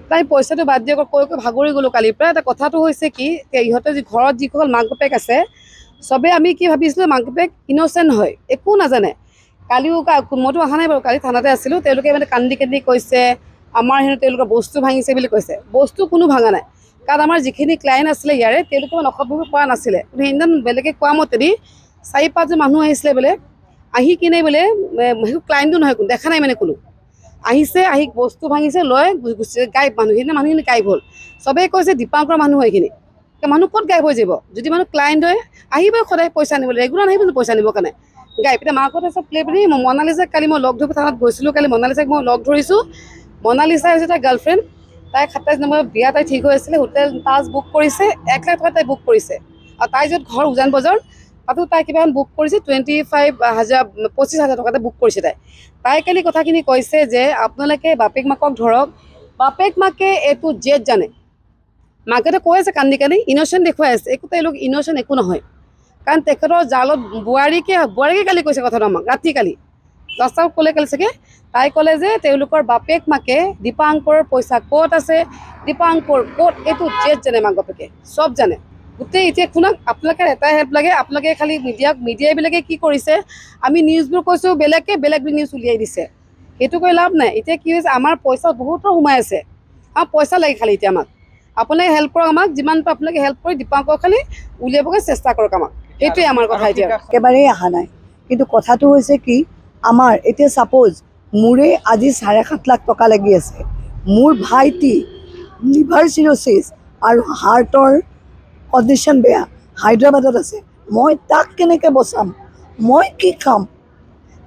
তাই পইচাটো বাদ দিয়ক কৈ ভাগৰি গ'লোঁ কালিৰ পৰা। এটা কথাটো হৈছে কি ইহঁতে যি ঘৰত যিসকল মাক বাপেক আছে চবেই আমি কি ভাবিছিলোঁ মাক বাপেক ইন'চেণ্ট হয়, একো নাজানে। কালিও মইতো অহা নাই বাৰু, কালি থানাতে আছিলোঁ। তেওঁলোকে মানে কান্দি কান্দি কৈছে আমাৰ হেনো তেওঁলোকৰ বস্তু ভাঙিছে বুলি কৈছে। বস্তু কোনো ভাঙা নাই, কাৰণ আমাৰ যিখিনি ক্লায়েণ্ট আছিলে ইয়াৰে তেওঁলোকে মানে অসভ্য কৰা নাছিলে। কিন্তু সেইদিনা বেলেগে কোৱা মতেদি 4-5জন মানুহ আহিছিলে বোলে, আহি কিনে বোলে সেইটো ক্লায়েণ্টটো নহয়, কোনো দেখা নাই মানে কোনো আহিছে, আহি বস্তু ভাঙিছে, লৈ গুচি গায়ব। সেইদিনা মানুহখিনি গায়ব হ'ল। চবেই কৈছে দীপাংকৰ মানুহ হয় এইখিনি। মানুহ ক'ত গায়ব হৈ যাব? যদি মানুহ ক্লায়েণ্ট হয় আহিবই সদায় পইচা আনিবলৈ, ৰেগুলাৰ আহিব পইচা আনিবৰ কাৰণে। গায়ব। এতিয়া মাকহঁতে চব প্লে বুলি মনালিছাক কালি মই লগ ধৰিব থানাত গৈছিলোঁ। কালি মনালিছাক মই লগ ধৰিছোঁ। মনালিছা হৈছে তাইৰ গাৰ্লফ্ৰেণ্ড। তাই 27 নম্বৰৰ বিয়া তাই ঠিক হৈ আছিলে, হোটেল তাজ বুক কৰিছে, 1 লাখ টকা তাই বুক কৰিছে। আৰু তাই য'ত ঘৰ উজান বজাৰ তাতো তাই কিবা বুক কৰিছে 25,000 টকাতে বুক কৰিছে তাই কালি কথাখিনি কৈছে যে আপোনালোকে বাপেক মাকক ধৰক, বাপেক মাকে এইটো জেদ জানে। মাকেতো কৈ আছে কান্দি কান্দি, ইন'চেণ্ট দেখুৱাই আছে, একো তেওঁলোক ইন'চেণ্ট একো নহয়। কাৰণ তেখেতৰ জালত বোৱাৰীকে কালি কৈছে কথাটো আমাক ৰাতি কালি 10টা ক'লে কালি চাগে। তাই ক'লে যে তেওঁলোকৰ বাপেক মাকে দীপাংকৰৰ পইচা ক'ত আছে, দীপাংকৰ ক'ত, এইটো জেদ জানে মাক বাপেকে, চব জানে গোটেই। এতিয়া শুনক, আপোনালোকে এটাই হেল্প লাগে, আপোনালোকে খালি মিডিয়াবিলাকে কি কৰিছে, আমি নিউজবোৰ কৈছোঁ বেলেগ নিউজ উলিয়াই দিছে। সেইটো কৰি লাভ নাই। এতিয়া কি হৈছে, আমাৰ পইচা বহুতৰ সোমাই আছে, আমাক পইচা লাগে খালি এতিয়া আমাক। আপোনালোকে হেল্প কৰক আমাক, যিমান পাৰে আপোনালোকে হেল্প কৰি দীপাংকৰ খালি উলিয়াবগৈ চেষ্টা কৰক আমাক। সেইটোৱে আমাৰ কথা এতিয়া। একেবাৰেই অহা নাই। কিন্তু কথাটো হৈছে কি, আমাৰ এতিয়া ছাপ'জ মোৰে আজি 7.5 লাখ টকা লাগি আছে, মোৰ ভাইটি লিভাৰ চিৰ'চিছ আৰু হাৰ্টৰ কণ্ডিশ্যন বেয়া, হায়দৰাবাদত আছে, মই তাক কেনেকৈ বচাম? মই কি খাম?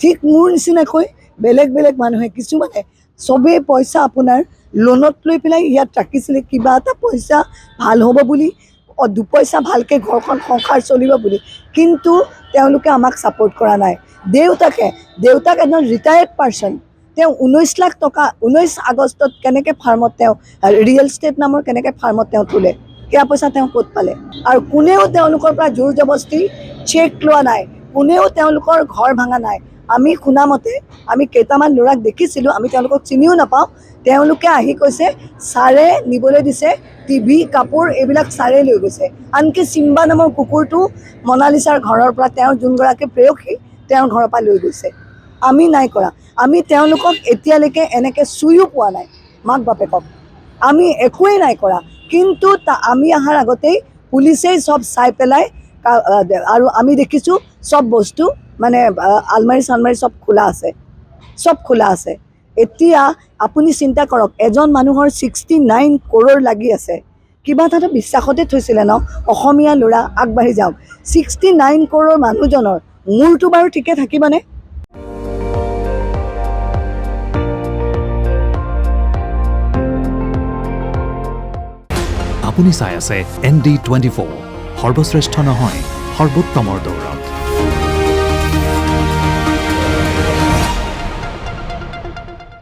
ঠিক মোৰ নিচিনাকৈ বেলেগ মানুহে কিছুমানে চবেই পইচা আপোনাৰ লোনত লৈ পেলাই ইয়াত ৰাখিছিলে, কিবা এটা পইচা ভাল হ'ব বুলি, 2 পইচা ভালকৈ ঘৰখন সংসাৰ চলিব বুলি। কিন্তু তেওঁলোকে আমাক ছাপোৰ্ট কৰা নাই। দেউতাক এজন ৰিটায়াৰ্ড পাৰ্চন, তেওঁ 19 লাখ টকা 19 আগষ্টত কেনেকৈ ফাৰ্মত তেওঁ ৰিয়েল ষ্টেট নামৰ কেনেকৈ ফাৰ্মত তেওঁ তোলে, সেয়া পইচা তেওঁ ক'ত পালে? আৰু কোনেও তেওঁলোকৰ পৰা জোৰ জবস্তি চেক লোৱা নাই, কোনেও তেওঁলোকৰ ঘৰ ভাঙা নাই। আমি শুনামতে আমি কেইটামান ল'ৰাক দেখিছিলোঁ, আমি তেওঁলোকক চিনিও নাপাওঁ। তেওঁলোকে আহি কৈছে ছাৰে নিবলৈ দিছে, টিভি কাপোৰ এইবিলাক ছাৰে লৈ গৈছে। আনকি চিম্বা নামৰ কুকুৰটো মনালিছাৰ ঘৰৰ পৰা তেওঁৰ যোনগৰাকী প্ৰেয়সী তেওঁৰ ঘৰৰ পৰা লৈ গৈছে। আমি নাই কৰা। আমি তেওঁলোকক এতিয়ালৈকে এনেকৈ চুইও পোৱা নাই, মাক বাপেকক আমি একোৱেই নাই কৰা। কিন্তু আমি অহাৰ আগতেই পুলিচেই চব চাই পেলাই, আৰু আমি দেখিছোঁ চব বস্তু মানে আলমাৰী চালমাৰী চব খোলা আছে। এতিয়া আপুনি চিন্তা কৰক, এজন মানুহৰ 69 কৰোৰ লাগি আছে। কিবা এটাতো বিশ্বাসতে থৈছিলে ন, অসমীয়া ল'ৰা আগবাঢ়ি যাওক। 69 কৰোৰ মানুহজনৰ মূৰটো বাৰু ঠিকে থাকিবনে? আপুনি চাই আছে ND24, সৰ্বশ্ৰেষ্ঠ নহয় সৰ্বোত্তমৰ দৌৰ।